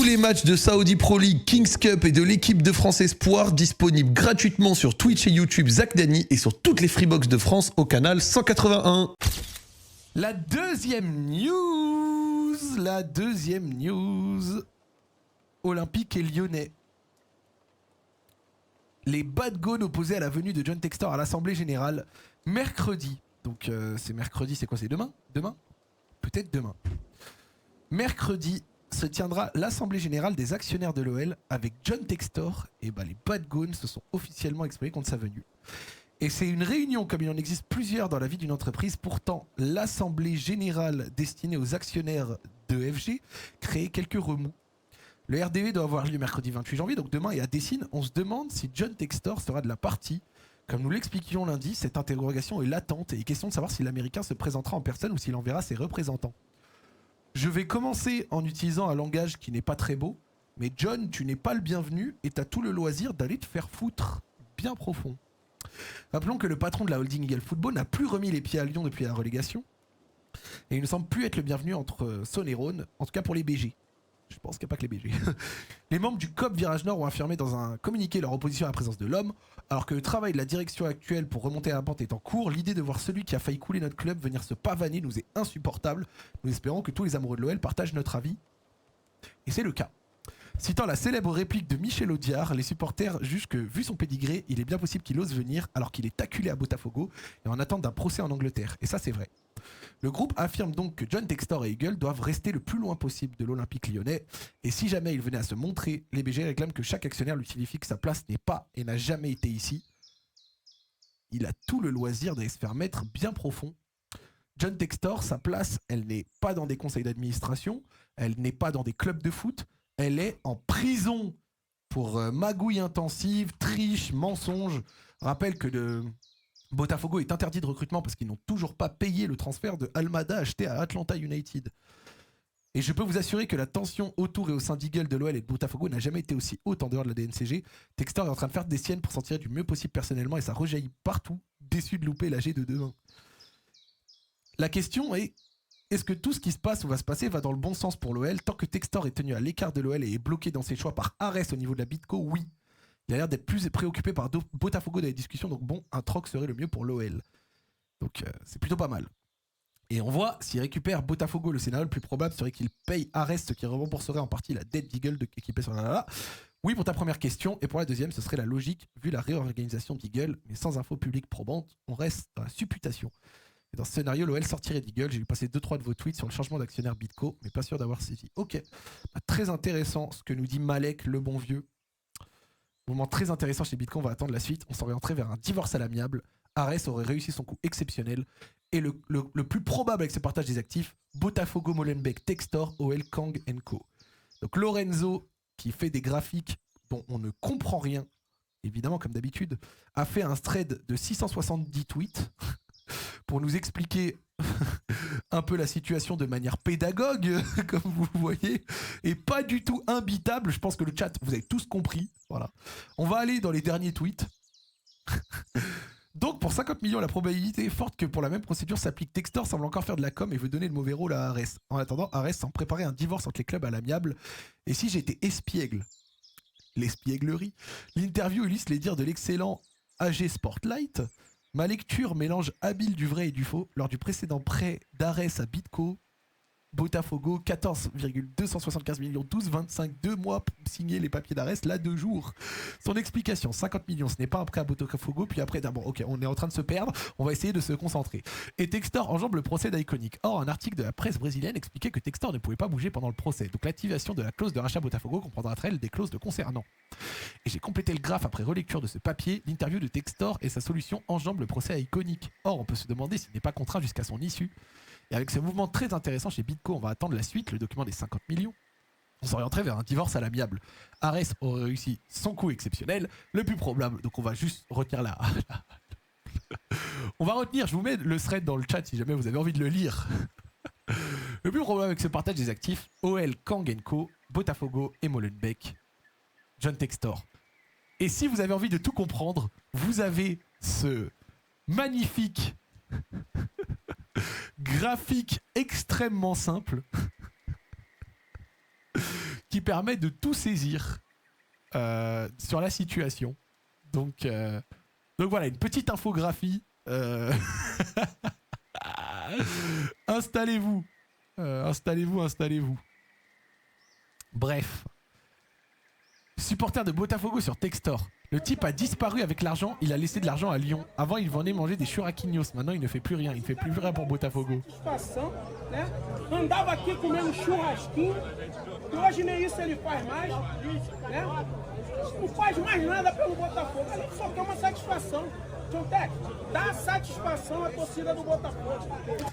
les matchs de Saudi Pro League, Kings Cup et de l'équipe de France Espoir disponibles gratuitement sur Twitch et YouTube Zach Dany et sur toutes les Freebox de France au canal 181. La deuxième news, Olympique et Lyonnais. Les Bad Gones opposés à la venue de John Textor à l'Assemblée Générale mercredi. Donc c'est mercredi, c'est quoi, c'est demain ? Peut-être demain. Mercredi se tiendra l'Assemblée Générale des actionnaires de l'OL avec John Textor. Et les Bad Gones se sont officiellement exprimés contre sa venue. Et c'est une réunion comme il en existe plusieurs dans la vie d'une entreprise. Pourtant, l'Assemblée Générale destinée aux actionnaires de FG crée quelques remous. Le RDV doit avoir lieu mercredi 28 janvier, donc demain, et à Dessine, on se demande si John Textor sera de la partie. Comme nous l'expliquions lundi, cette interrogation est latente et il est question de savoir si l'Américain se présentera en personne ou s'il enverra ses représentants. Je vais commencer en utilisant un langage qui n'est pas très beau, mais John, tu n'es pas le bienvenu et tu as tout le loisir d'aller te faire foutre bien profond. Rappelons que le patron de la holding Eagle Football n'a plus remis les pieds à Lyon depuis la relégation et il ne semble plus être le bienvenu entre Saône et Rhône, en tout cas pour les BG. Je pense qu'il n'y a pas que les BG. Les membres du COP Virage Nord ont affirmé dans un communiqué leur opposition à la présence de l'homme. Alors que le travail de la direction actuelle pour remonter à la pente est en cours, l'idée de voir celui qui a failli couler notre club venir se pavaner nous est insupportable. Nous espérons que tous les amoureux de l'OL partagent notre avis. Et c'est le cas. Citant la célèbre réplique de Michel Audiard, les supporters jugent que, vu son pédigré, il est bien possible qu'il ose venir alors qu'il est acculé à Botafogo et en attente d'un procès en Angleterre. Et ça, c'est vrai. Le groupe affirme donc que John Textor et Eagle doivent rester le plus loin possible de l'Olympique lyonnais. Et si jamais il venait à se montrer, les BG réclament que chaque actionnaire lui signifie que sa place n'est pas et n'a jamais été ici. Il a tout le loisir d'aller se faire mettre bien profond. John Textor, sa place, elle n'est pas dans des conseils d'administration, elle n'est pas dans des clubs de foot, elle est en prison pour magouille intensive, triche, mensonge. Rappelle que Botafogo est interdit de recrutement parce qu'ils n'ont toujours pas payé le transfert de Almada acheté à Atlanta United. Et je peux vous assurer que la tension autour et au sein d'Eagle, de l'OL et de Botafogo n'a jamais été aussi haute en dehors de la DNCG. Textor est en train de faire des siennes pour s'en tirer du mieux possible personnellement et ça rejaillit partout, déçu de louper l'AG de demain. La question est, est-ce que tout ce qui se passe ou va se passer va dans le bon sens pour l'OL? Tant que Textor est tenu à l'écart de l'OL et est bloqué dans ses choix par Arès au niveau de la Bitco, oui. Il a l'air d'être plus préoccupé par Botafogo dans les discussions, donc bon, un troc serait le mieux pour l'OL. Donc c'est plutôt pas mal. Et on voit, s'il récupère Botafogo, le scénario le plus probable serait qu'il paye Arès, ce qui rembourserait en partie la dette d'Eagle qui pèse sur la. Oui, pour ta première question, et pour la deuxième, ce serait la logique, vu la réorganisation d'Eagle, mais sans info publique probante, on reste dans la supputation. Et dans ce scénario, l'OL sortirait d'Eagle. J'ai vu passer 2-3 de vos tweets sur le changement d'actionnaire Bitco, mais pas sûr d'avoir saisi. Ok, très intéressant ce que nous dit Malek, le bon vieux. Moment très intéressant chez Bitcoin, on va attendre la suite. On s'orienterait vers un divorce à l'amiable. Arès aurait réussi son coup exceptionnel. Et le plus probable avec ce partage des actifs, Botafogo, Molenbeek, Textor, OL, Kang Co. Donc Lorenzo, qui fait des graphiques dont on ne comprend rien, évidemment comme d'habitude, a fait un thread de 670 tweets pour nous expliquer un peu la situation de manière pédagogue, comme vous voyez, et pas du tout imbitable. Je pense que le chat, vous avez tous compris. Voilà. On va aller dans les derniers tweets. Donc, pour 50 millions, la probabilité est forte que pour la même procédure s'applique. Textor semble encore faire de la com et veut donner le mauvais rôle à Arès. En attendant, Arès semble préparer un divorce entre les clubs à l'amiable. Et si j'étais espiègle, l'espièglerie, l'interview illustre les dires de l'excellent AG Sportlight. Ma lecture mélange habile du vrai et du faux. Lors du précédent prêt d'Arès à Bitco, Botafogo, 14,275 millions, 12,25, 2 mois pour signer les papiers d'Arès, là 2 jours. Son explication, 50 millions, ce n'est pas un prêt à Botafogo, puis après, bon ok, on est en train de se perdre, on va essayer de se concentrer. Et Textor enjambe le procès d'Iconic. Or, un article de la presse brésilienne expliquait que Textor ne pouvait pas bouger pendant le procès, donc l'activation de la clause de rachat Botafogo comprendra entre elles des clauses de concernant. Et j'ai complété le graphe après relecture de ce papier, l'interview de Textor et sa solution enjambe le procès à Iconic. Or, on peut se demander s'il n'est pas contraint jusqu'à son issue. Et avec ce mouvement très intéressant chez Bitco, on va attendre la suite, le document des 50 millions. On s'orienterait vers un divorce à l'amiable. Arès aurait réussi son coup exceptionnel, le plus probable. Donc on va juste retenir là. On va retenir, je vous mets le thread dans le chat si jamais vous avez envie de le lire. Le plus probable avec ce partage des actifs, OL, Kang Co, Botafogo et Molenbeek, John Textor. Et si vous avez envie de tout comprendre, vous avez ce magnifique graphique extrêmement simple qui permet de tout saisir sur la situation. Donc voilà, une petite infographie. Installez-vous. Installez-vous. Bref. Supporter de Botafogo sur Textor. Le type a disparu avec l'argent, il a laissé de l'argent à Lyon. Avant, il vendait manger des churrasquinhos. Maintenant, il ne fait plus rien. Il ne fait plus rien pour Botafogo. Né? Andava aqui comendo churrasquinho, e hoje nem isso ele faz mais, né? Não faz mais nada pelo Botafogo. A gente só quer uma satisfação. John Tech, dá satisfação à torcida do Botafogo.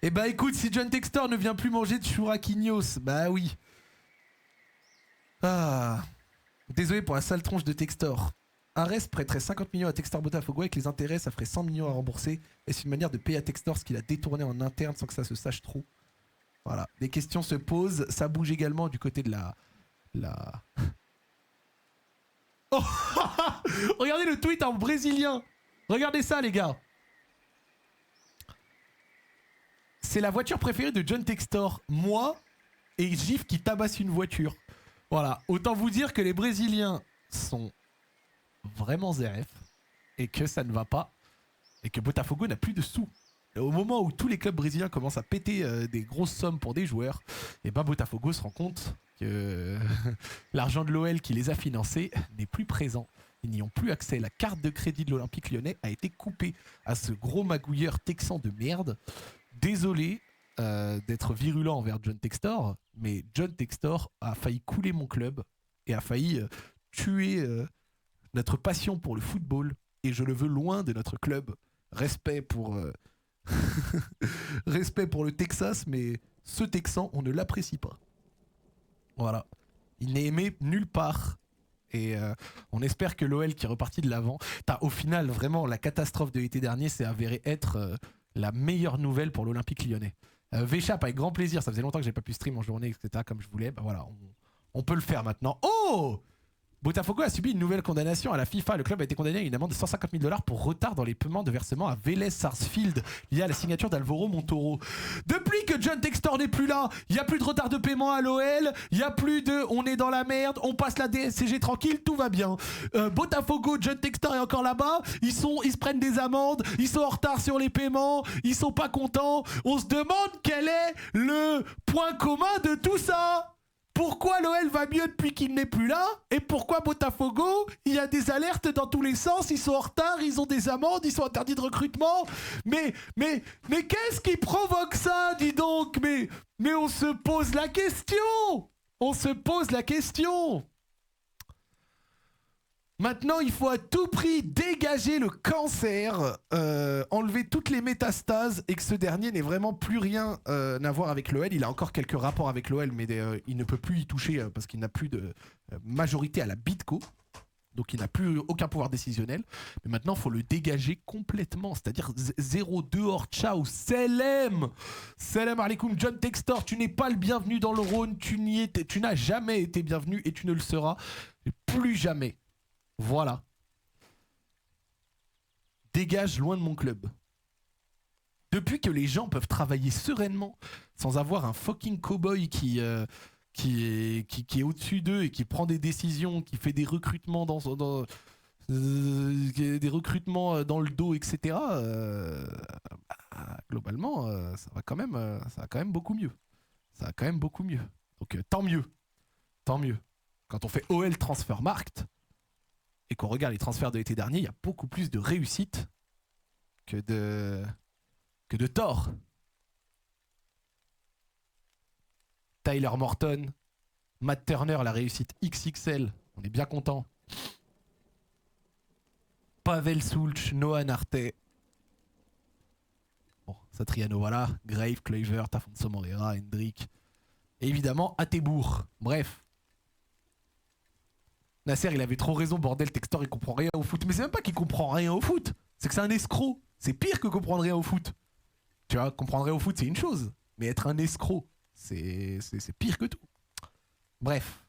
Eh bah écoute, si John Textor ne vient plus manger de churrasquinhos, bah oui. Ah. Désolé pour la sale tronche de Textor. Ares prêterait 50 millions à Textor Botafogo, avec les intérêts ça ferait 100 millions à rembourser. Est-ce une manière de payer à Textor ce qu'il a détourné en interne sans que ça se sache trop? Voilà, des questions se posent, ça bouge également du côté de la... Oh regardez le tweet en brésilien. Regardez ça les gars. C'est la voiture préférée de John Textor. Moi et Gif qui tabasse une voiture. Voilà, autant vous dire que les Brésiliens sont vraiment ZRF et que ça ne va pas et que Botafogo n'a plus de sous. Et au moment où tous les clubs brésiliens commencent à péter des grosses sommes pour des joueurs, et ben Botafogo se rend compte que l'argent de l'OL qui les a financés n'est plus présent. Ils n'y ont plus accès. La carte de crédit de l'Olympique Lyonnais a été coupée à ce gros magouilleur texan de merde. Désolé d'être virulent envers John Textor, mais John Textor a failli couler mon club et a failli tuer notre passion pour le football, et je le veux loin de notre club. Respect pour respect pour le Texas, mais ce Texan, on ne l'apprécie pas. Voilà. Il n'est aimé nulle part. Et on espère que l'OL qui est reparti de l'avant... Au final, vraiment, la catastrophe de l'été dernier s'est avérée être la meilleure nouvelle pour l'Olympique Lyonnais. Véchap, avec grand plaisir. Ça faisait longtemps que j'ai pas pu stream en journée, etc. comme je voulais. Bah voilà, on peut le faire maintenant. Oh! Botafogo a subi une nouvelle condamnation à la FIFA. Le club a été condamné à une amende de 150 000 $ pour retard dans les paiements de versement à Vélez Sarsfield lié à la signature d'Alvaro Montoro. Depuis que John Textor n'est plus là, il n'y a plus de retard de paiement à l'OL, il n'y a plus de on est dans la merde, on passe la DSCG tranquille, tout va bien. Botafogo, John Textor est encore là-bas, ils se prennent des amendes, ils sont en retard sur les paiements, ils sont pas contents. On se demande quel est le point commun de tout ça. Pourquoi l'OL va mieux depuis qu'il n'est plus là? Et pourquoi Botafogo, il y a des alertes dans tous les sens, ils sont en retard, ils ont des amendes, ils sont interdits de recrutement. Mais qu'est-ce qui provoque ça, dis donc? Mais on se pose la question. On se pose la question. Maintenant, il faut à tout prix dégager le cancer, enlever toutes les métastases et que ce dernier n'ait vraiment plus rien à voir avec l'OL. Il a encore quelques rapports avec l'OL, mais il ne peut plus y toucher parce qu'il n'a plus de majorité à la Bitco. Donc il n'a plus aucun pouvoir décisionnel. Mais maintenant, il faut le dégager complètement. C'est-à-dire 0 dehors, ciao, salam. Salam alaikum, John Textor, tu n'es pas le bienvenu dans le Rhône. Tu n'as jamais été bienvenu et tu ne le seras plus jamais. Voilà. Dégage loin de mon club. Depuis que les gens peuvent travailler sereinement sans avoir un fucking cow-boy qui est au-dessus d'eux et qui prend des décisions, qui fait des recrutements des recrutements dans le dos, etc. Globalement, ça va quand même beaucoup mieux. Ça va quand même beaucoup mieux. Donc tant mieux. Tant mieux. Quand on fait OL Transfermarkt et qu'on regarde les transferts de l'été dernier, il y a beaucoup plus de réussite que de tort. Tyler Morton, Matt Turner, la réussite XXL, on est bien content. Pavel Sulch, Noah Narte. Bon, Satriano, voilà. Grave, Kluivert, Afonso Moreira, Hendrick. Et évidemment, Atebour. Bref. Nasser, il avait trop raison, bordel, Textor, il comprend rien au foot. Mais c'est même pas qu'il comprend rien au foot, c'est que c'est un escroc. C'est pire que comprendre rien au foot. Tu vois, comprendre rien au foot, c'est une chose. Mais être un escroc, c'est pire que tout. Bref.